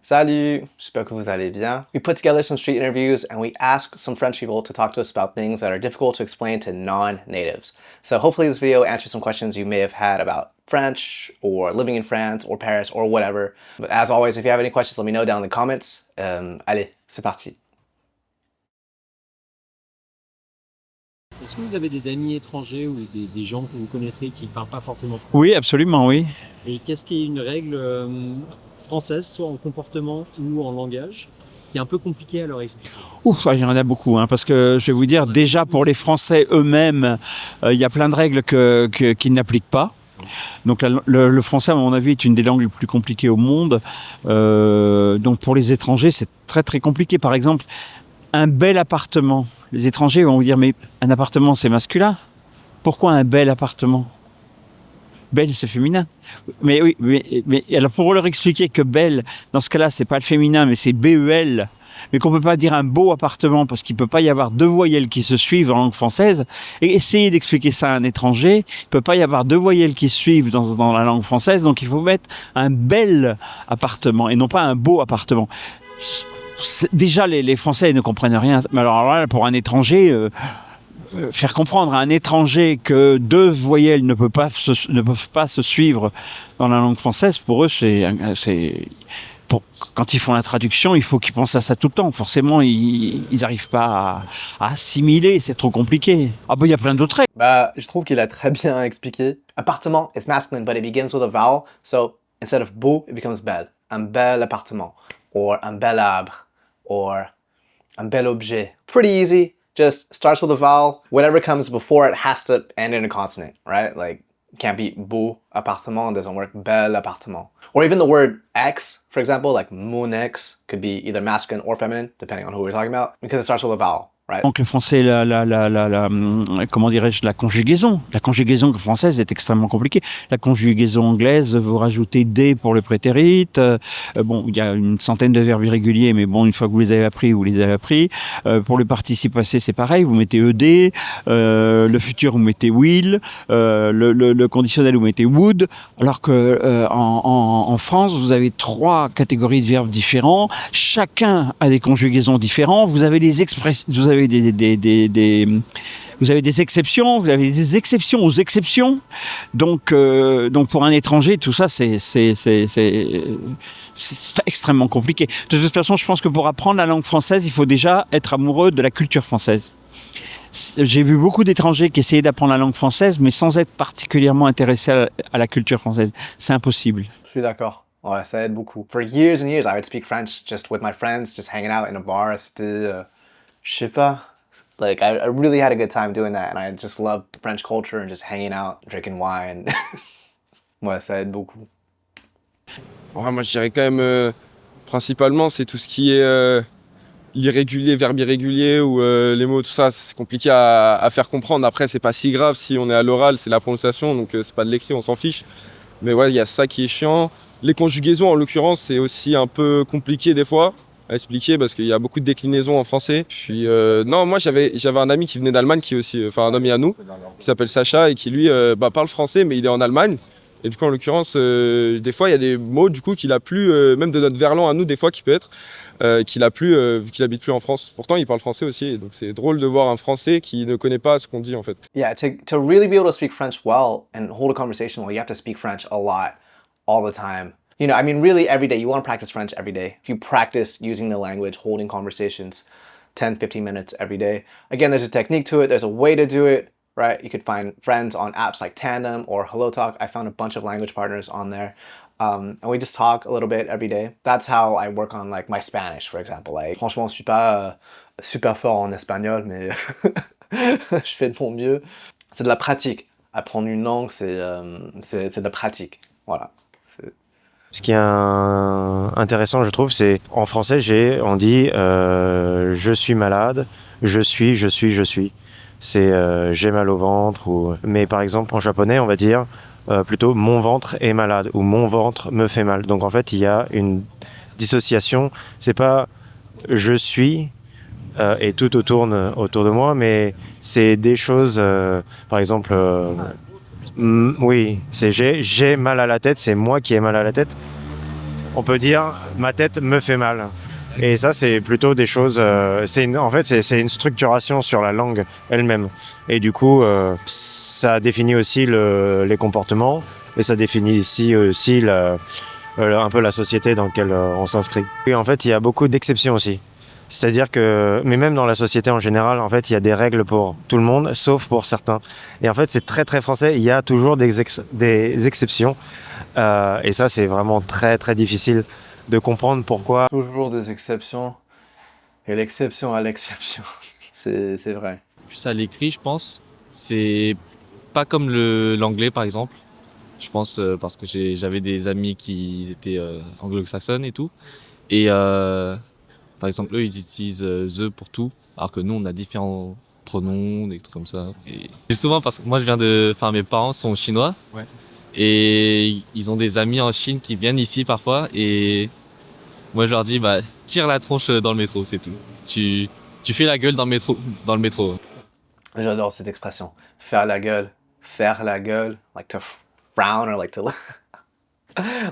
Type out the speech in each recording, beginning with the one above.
Salut, j'espère que vous allez bien. We put together some street interviews and we asked some French people to talk to us about things that are difficult to explain to non-natives. So hopefully this video answers some questions you may have had about French or living in France or Paris or whatever. But as always, if you have any questions, let me know down in the comments. Allez, c'est parti. Est-ce que vous avez des amis étrangers ou des gens que vous connaissez qui ne parlent pas forcément français? Oui, absolument, oui. Et qu'est-ce qui est une règle française, soit en comportement ou en langage, qui est un peu compliquée à leur expliquer? Ouf, il y en a beaucoup, hein, parce que je vais vous dire, déjà pour les Français eux-mêmes, il y a plein de règles qu'ils n'appliquent pas. Donc le français, à mon avis, est une des langues les plus compliquées au monde. Donc pour les étrangers, c'est très très compliqué. Par exemple, un bel appartement. Les étrangers vont vous dire, mais un appartement, c'est masculin. Pourquoi un bel appartement? Belle, c'est féminin. Mais oui, mais alors pour leur expliquer que belle, dans ce cas-là, c'est pas le féminin, mais c'est B-E-L, mais qu'on peut pas dire un beau appartement parce qu'il peut pas y avoir deux voyelles qui se suivent en langue française, et essayer d'expliquer ça à un étranger, il peut pas y avoir deux voyelles qui se suivent dans la langue française, donc il faut mettre un bel appartement et non pas un beau appartement. Déjà, les Français ne comprennent rien. Mais alors là, pour un étranger, faire comprendre à un étranger que deux voyelles ne peuvent pas se suivre dans la langue française, pour eux, quand ils font la traduction, il faut qu'ils pensent à ça tout le temps. Forcément, ils n'arrivent pas à assimiler, c'est trop compliqué. Ah bah, il y a plein d'autres règles. Bah, je trouve qu'il a très bien expliqué. Appartement is masculine, but it begins with a vowel. So instead of beau, it becomes belle. Un bel appartement, or un bel arbre, or un bel objet. Pretty easy. Just starts with a vowel. Whatever comes before it has to end in a consonant, right? Like, it can't be beau appartement, doesn't work. Bel appartement. Or even the word ex, for example, like mon ex, could be either masculine or feminine, depending on who we're talking about, because it starts with a vowel. Right. Donc le français, comment dirais-je, la conjugaison française est extrêmement compliquée. La conjugaison anglaise, vous rajoutez D pour le prétérit. Bon, il y a une centaine de verbes irréguliers, mais bon, une fois que vous les avez appris, vous les avez appris. Pour le participe passé, c'est pareil, vous mettez ED. Le futur, vous mettez will. Le conditionnel, vous mettez would. Alors que en France, vous avez 3 catégories de verbes différents. Chacun a des conjugaisons différentes. Vous avez des expressions, vous avez des exceptions, vous avez des exceptions aux exceptions. Donc pour un étranger, tout ça, c'est extrêmement compliqué. De toute façon, je pense que pour apprendre la langue française, il faut déjà être amoureux de la culture française. J'ai vu beaucoup d'étrangers qui essayaient d'apprendre la langue française, mais sans être particulièrement intéressés à la culture française. C'est impossible. Je suis d'accord. Ouais, ça aide beaucoup. For years and years, I would speak French just with my friends, just hanging out in a bar. C'était, je sais pas. Like, I really had a good time doing that, and I just loved the French culture and just hanging out, drinking wine. Ouais, ça aide beaucoup. Ouais, moi, je dirais quand même, principalement, c'est tout ce qui est l'irrégulier, verbe irrégulier ou les mots, tout ça, c'est compliqué à faire comprendre. Après, c'est pas si grave si on est à l'oral, c'est la prononciation, donc c'est pas de l'écrit, on s'en fiche. Mais ouais, il y a ça qui est chiant. Les conjugaisons, en l'occurrence, c'est aussi un peu compliqué des fois à expliquer parce qu'il y a beaucoup de déclinaisons en français. Puis non, moi j'avais un ami qui venait d'Allemagne, qui est aussi, enfin un ami à nous, qui s'appelle Sacha et qui lui parle français, mais il est en Allemagne. Et du coup, en l'occurrence, des fois, il y a des mots du coup qu'il a plus, même de notre verlan à nous, des fois qui peut être qu'il a plus, vu qu'il habite plus en France. Pourtant, il parle français aussi, donc c'est drôle de voir un Français qui ne connaît pas ce qu'on dit en fait. Yeah, to really be able to speak French well and hold a conversation well, you have to speak French a lot, all the time. You know, I mean, really every day. You want to practice French every day. If you practice using the language, holding conversations 10, 15 minutes every day. Again, there's a technique to it. There's a way to do it, right? You could find friends on apps like Tandem or HelloTalk. I found a bunch of language partners on there. And we just talk a little bit every day. That's how I work on like my Spanish, for example. Like, franchement, je suis pas super fort en espagnol, mais je fais de mon mieux. C'est de la pratique. Apprendre une langue, c'est de la pratique. Voilà. Ce qui est intéressant, je trouve, c'est en français, on dit je suis malade, je suis. C'est j'ai mal au ventre. Mais par exemple, en japonais, on va dire plutôt mon ventre est malade ou mon ventre me fait mal. Donc en fait, il y a une dissociation. C'est pas je suis et tout tourne autour de moi, mais c'est des choses, par exemple. Oui, c'est j'ai mal à la tête, c'est moi qui ai mal à la tête. on peut dire ma tête me fait mal. Et ça, c'est plutôt des choses. En fait, c'est une structuration sur la langue elle-même. Et du coup, ça définit aussi les comportements et ça définit aussi un peu la société dans laquelle on s'inscrit. Et en fait, il y a beaucoup d'exceptions aussi. C'est-à-dire que, mais même dans la société en général, en fait, il y a des règles pour tout le monde, sauf pour certains. Et en fait, c'est très très français. Il y a toujours des exceptions. Et ça, c'est vraiment très très difficile de comprendre pourquoi. Toujours des exceptions. Et l'exception à l'exception. C'est vrai. Plus à l'écrit, je pense. C'est pas comme l'anglais, par exemple. Je pense parce que j'avais des amis qui étaient anglo-saxonnes et tout. Et par exemple, eux, ils utilisent the pour tout, alors que nous, on a différents pronoms, des trucs comme ça. Et souvent, parce que moi, mes parents sont chinois. Ouais. Et ils ont des amis en Chine qui viennent ici parfois. Et moi, je leur dis, bah, tire la tronche dans le métro, c'est tout. Tu fais la gueule dans le métro. J'adore cette expression. Faire la gueule. Faire la gueule. Like to frown or like to look,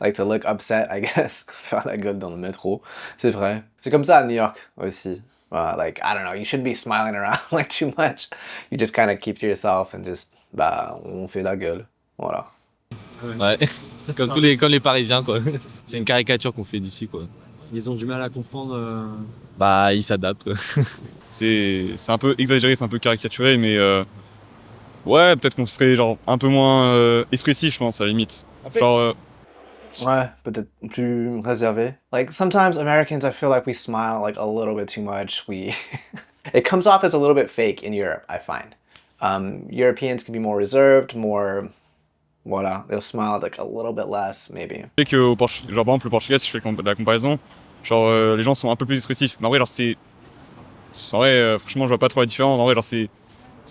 like to look upset, I guess. Faire la gueule dans le métro. C'est vrai. C'est comme ça à New York aussi. Like, I don't know, you shouldn't be smiling around like too much. You just kind of keep to yourself and just, on fait la gueule. Voilà. Ouais, comme les Parisiens, quoi. C'est une caricature qu'on fait d'ici, quoi. Ils ont du mal à comprendre. Bah, ils s'adaptent, quoi. C'est un peu exagéré, c'est un peu caricaturé, mais ouais, peut-être qu'on serait genre un peu moins expressif, je pense, à la limite. Genre, Ouais, peut-être plus réservé. Like, sometimes Americans, I feel like we smile like a little bit too much. It comes off as a little bit fake in Europe, I find. Europeans can be more reserved, more... Voilà, they'll smile like a little bit less, maybe. je sais que, genre, par exemple, le portugais, si je fais la comparaison, genre, les gens sont un peu plus expressifs. Mais en vrai, genre, en vrai, franchement, je vois pas trop la différence. En vrai, genre, si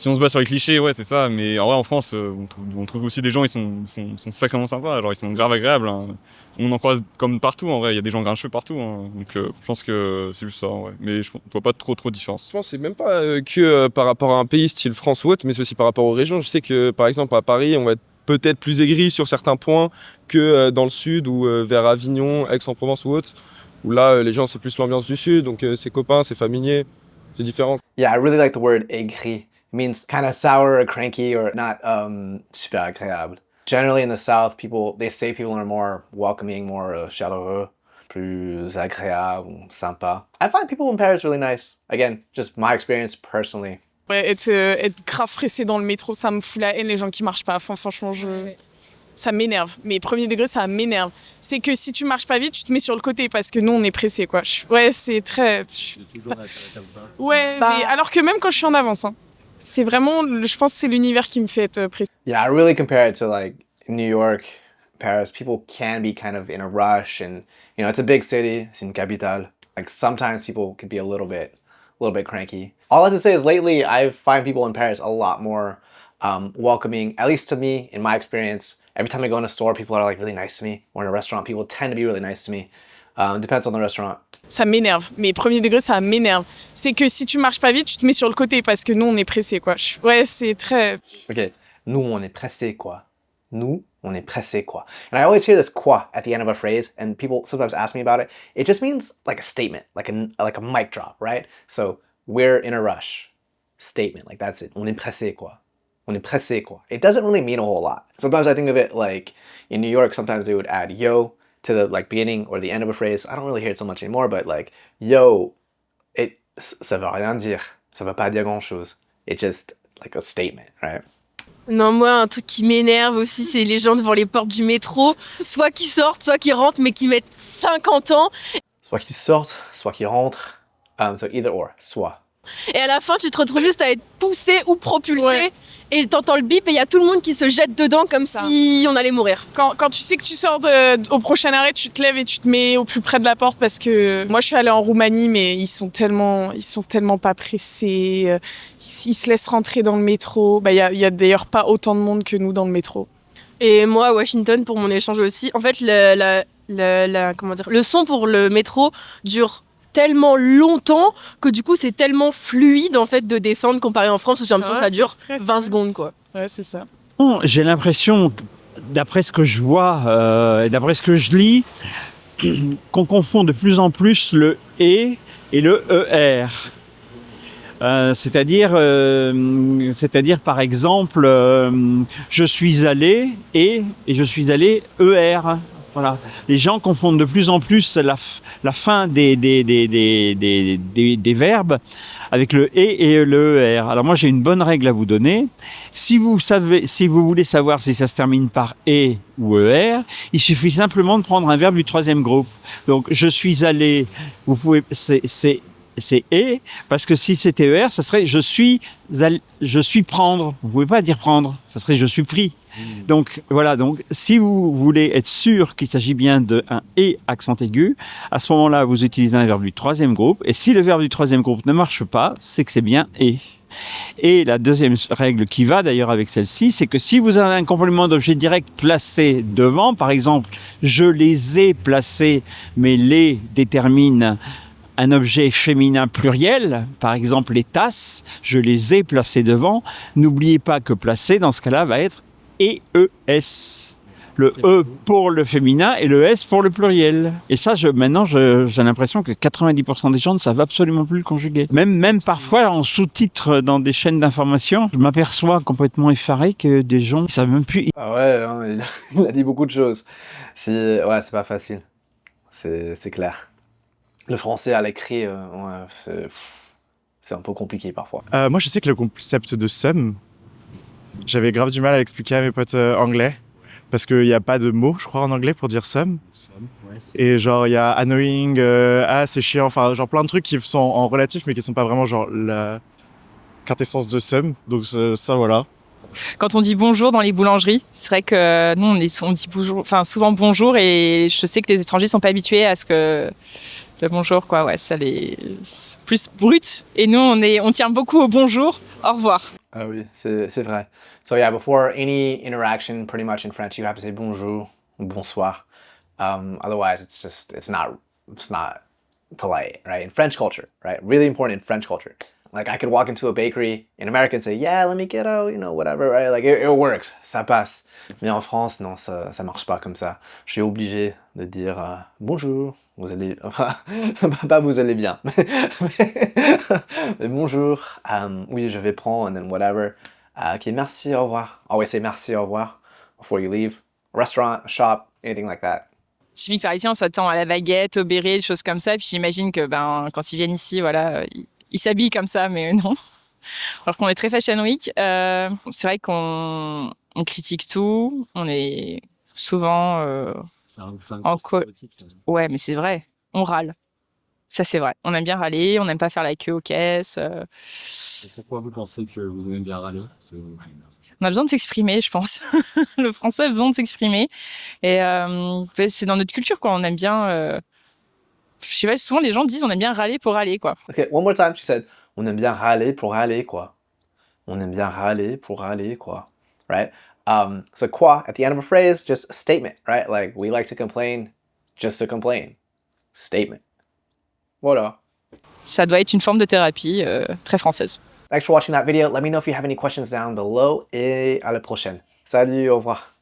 on se base sur les clichés, ouais, c'est ça. Mais en vrai, en France, on trouve aussi des gens, ils sont sacrément sympas. Genre, ils sont grave agréables. Hein. On en croise comme partout, en vrai. Il y a des gens grincheux partout. Hein. Donc, je pense que c'est juste ça, ouais. Mais je vois pas trop de différence. Je pense que c'est même pas que par rapport à un pays style France ou autre, mais c'est aussi par rapport aux régions. Je sais que, par exemple, à Paris, on va être peut-être plus aigri sur certains points que dans le sud ou vers Avignon, Aix-en-Provence ou autre, où là, les gens, c'est plus l'ambiance du sud, donc c'est copains, c'est familier, c'est différent. Yeah, I really like the word aigri. It means kind of sour or cranky or not super agréable. Generally in the South, they say people are more welcoming, more chaleureux, plus agréable, sympa. I find people in Paris really nice. Again, just my experience personally. Ouais, être grave pressé dans le métro, ça me fout la haine, les gens qui marchent pas. Enfin, franchement, ça m'énerve. Mais premier degré, ça m'énerve. C'est que si tu marches pas vite, tu te mets sur le côté parce que nous, on est pressé, quoi. Ouais, c'est très... Ouais, mais alors que même quand je suis en avance, hein, c'est vraiment... Je pense que c'est l'univers qui me fait être pressé. Yeah, I really compare it to like New York, Paris. People can be kind of in a rush and, you know, it's a big city, c'est une capitale. Like sometimes people can be a little bit cranky. All I have to say is lately I find people in Paris a lot more welcoming, at least to me, in my experience. Every time I go in a store, people are like really nice to me. Or in a restaurant, people tend to be really nice to me. Depends on the restaurant. Ça m'énerve, mais premier degré, ça m'énerve. C'est que si tu marches pas vite, tu te mets sur le côté parce que nous, on est pressé, quoi. Ouais, c'est très... Ok, nous, on est pressé, quoi. Nous, on est pressé, quoi. And I always hear this quoi at the end of a phrase, and people sometimes ask me about it. It just means like a statement, like a mic drop, right? So, we're in a rush. Statement, like that's it. On est pressé, quoi. On est pressé, quoi. It doesn't really mean a whole lot. Sometimes I think of it like in New York, sometimes they would add yo to the like beginning or the end of a phrase. I don't really hear it so much anymore, but like yo, ça veut rien dire. Ça veut pas dire grand chose. It's just like a statement, right? Non, moi, un truc qui m'énerve aussi, c'est les gens devant les portes du métro, soit qui sortent, soit qui rentrent, mais qui mettent 50 ans. Soit qu'ils sortent, soit qu'ils rentrent. So either or, soit. Et à la fin, tu te retrouves juste à être poussé ou propulsé. Ouais. Et t'entends le bip et il y a tout le monde qui se jette dedans comme si on allait mourir. Quand tu sais que tu sors au prochain arrêt, tu te lèves et tu te mets au plus près de la porte parce que moi je suis allée en Roumanie, mais ils sont tellement pas pressés. Ils se laissent rentrer dans le métro. Bah, y a d'ailleurs pas autant de monde que nous dans le métro. Et moi à Washington pour mon échange aussi, en fait le son pour le métro dure tellement longtemps que du coup c'est tellement fluide en fait de descendre comparé en France où j'ai l'impression que ça dure 20 secondes quoi. Ouais, c'est ça. Bon, j'ai l'impression, d'après ce que je vois et d'après ce que je lis, qu'on confond de plus en plus le « et » et le « er ». C'est-à-dire par exemple, je suis allé et je suis allé ER. Voilà. Les gens confondent de plus en plus la fin des verbes avec le et le ER. Alors moi j'ai une bonne règle à vous donner. Si vous voulez savoir si ça se termine par et ou ER, il suffit simplement de prendre un verbe du troisième groupe. Donc je suis allé, vous pouvez, c'est et, parce que si c'était ER, ça serait je suis prendre. Vous pouvez pas dire prendre, ça serait je suis pris. Donc voilà, donc si vous voulez être sûr qu'il s'agit bien d'un et accent aigu, à ce moment-là, vous utilisez un verbe du troisième groupe. Et si le verbe du troisième groupe ne marche pas, c'est que c'est bien et. Et la deuxième règle qui va d'ailleurs avec celle-ci, c'est que si vous avez un complément d'objet direct placé devant, par exemple, je les ai placés, mais les détermine un objet féminin pluriel, par exemple les tasses, je les ai placées devant. N'oubliez pas que placé, dans ce cas-là, va être EES. Le E pour le féminin et le S pour le pluriel. Et ça, maintenant, j'ai l'impression que 90% des gens ne savent absolument plus le conjuguer. Même parfois, en sous-titre dans des chaînes d'information, je m'aperçois complètement effaré que des gens ne savent même plus. Ah ouais, non, il a dit beaucoup de choses. C'est pas facile. C'est clair. Le français à l'écrit, c'est un peu compliqué parfois. Moi, je sais que le concept de somme, j'avais grave du mal à l'expliquer à mes potes anglais. Parce qu'il n'y a pas de mot, je crois, en anglais pour dire somme. Ouais, Et genre, il y a annoying, c'est chiant, enfin, genre plein de trucs qui sont en relatif, mais qui sont pas vraiment genre la quintessence de somme. Donc ça, voilà. Quand on dit bonjour dans les boulangeries, c'est vrai que nous, on dit bonjour, enfin, souvent bonjour, et je sais que les étrangers sont pas habitués à ce que le bonjour, quoi, ouais, ça les plus brut. Et nous, on tient beaucoup au bonjour, au revoir. Ah oui, c'est vrai. So yeah, before any interaction, pretty much in French, you have to say bonjour, bonsoir. Otherwise, it's not polite, right? In French culture, right? Really important in French culture. Like I could walk into a bakery in America and say, yeah, let me get out, whatever, right? Like it works, ça passe. Mais en France, non, ça marche pas comme ça. Je suis obligé de dire bonjour, vous allez, enfin, pas vous allez bien, mais bonjour, oui, je vais prendre, and then whatever. Ok, merci, au revoir. Always say merci, au revoir before you leave. Restaurant, shop, anything like that. Typique parisien, on s'attend à la baguette, au béret, des choses comme ça. Puis j'imagine que quand ils viennent ici, voilà, ils s'habillent comme ça, mais non. Alors qu'on est très Fashion Week. C'est vrai qu'on critique tout. On est souvent Ouais, mais c'est vrai. On râle. Ça, c'est vrai. On aime bien râler. On n'aime pas faire la queue aux caisses. Et pourquoi vous pensez que vous aimez bien râler? On a besoin de s'exprimer, je pense. Le français a besoin de s'exprimer. Et c'est dans notre culture, quoi. On aime bien... je sais pas, souvent les gens disent on aime bien râler pour râler, quoi. Okay, one more time, she said, on aime bien râler pour râler, quoi. On aime bien râler pour râler, quoi. Right? So quoi, at the end of a phrase, just a statement, right? Like, we like to complain just to complain. Statement. Voilà. Ça doit être une forme de thérapie très française. Thanks for watching that video. Let me know if you have any questions down below. Et à la prochaine. Salut, au revoir.